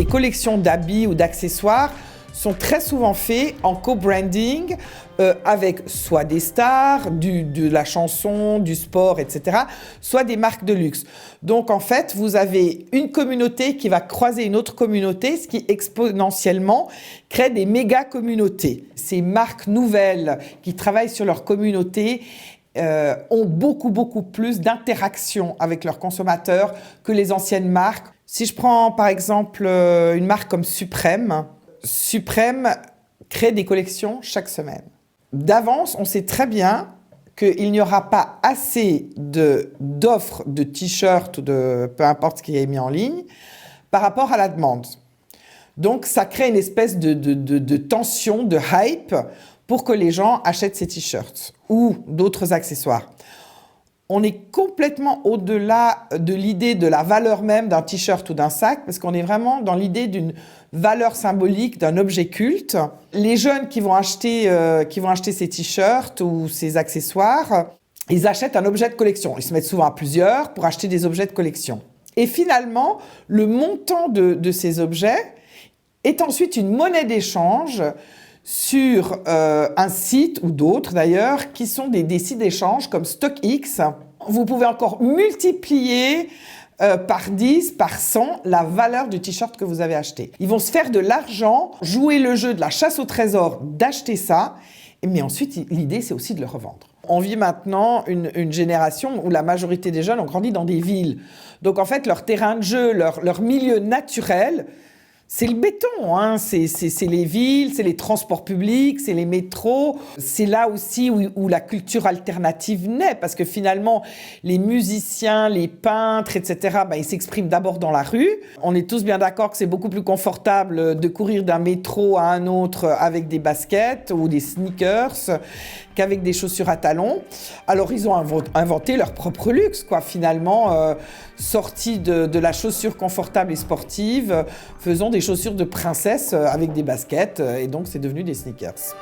collections d'habits ou d'accessoires sont très souvent faits en co-branding avec soit des stars, de la chanson, du sport, etc., soit des marques de luxe. Donc en fait, vous avez une communauté qui va croiser une autre communauté, ce qui exponentiellement crée des méga-communautés. Ces marques nouvelles qui travaillent sur leur communauté ont beaucoup plus d'interaction avec leurs consommateurs que les anciennes marques. Si je prends par exemple une marque comme Suprême crée des collections chaque semaine. D'avance, on sait très bien qu'il n'y aura pas assez d'offres de t-shirts ou de peu importe ce qui est mis en ligne par rapport à la demande. Donc ça crée une espèce de tension, de hype pour que les gens achètent ces t-shirts ou d'autres accessoires. On est complètement au-delà de l'idée de la valeur même d'un t-shirt ou d'un sac, parce qu'on est vraiment dans l'idée d'une valeur symbolique d'un objet culte. Les jeunes qui vont acheter ces t-shirts ou ces accessoires, ils achètent un objet de collection. Ils se mettent souvent à plusieurs pour acheter des objets de collection. Et finalement, le montant de ces objets est ensuite une monnaie d'échange sur un site ou d'autres d'ailleurs, qui sont des sites d'échange comme StockX. Vous pouvez encore multiplier par 10, par 100 la valeur du t-shirt que vous avez acheté. Ils vont se faire de l'argent, jouer le jeu de la chasse au trésor, d'acheter ça, mais ensuite l'idée c'est aussi de le revendre. On vit maintenant une génération où la majorité des jeunes ont grandi dans des villes. Donc en fait leur terrain de jeu, leur milieu naturel, c'est le béton, hein. C'est les villes, c'est les transports publics, c'est les métros. C'est là aussi où la culture alternative naît, parce que finalement, les musiciens, les peintres, etc., ils s'expriment d'abord dans la rue. On est tous bien d'accord que c'est beaucoup plus confortable de courir d'un métro à un autre avec des baskets ou des sneakers qu'avec des chaussures à talons. Alors, ils ont inventé leur propre luxe, quoi. Finalement, sortis de la chaussure confortable et sportive, faisons des chaussures de princesse avec des baskets, et donc c'est devenu des sneakers.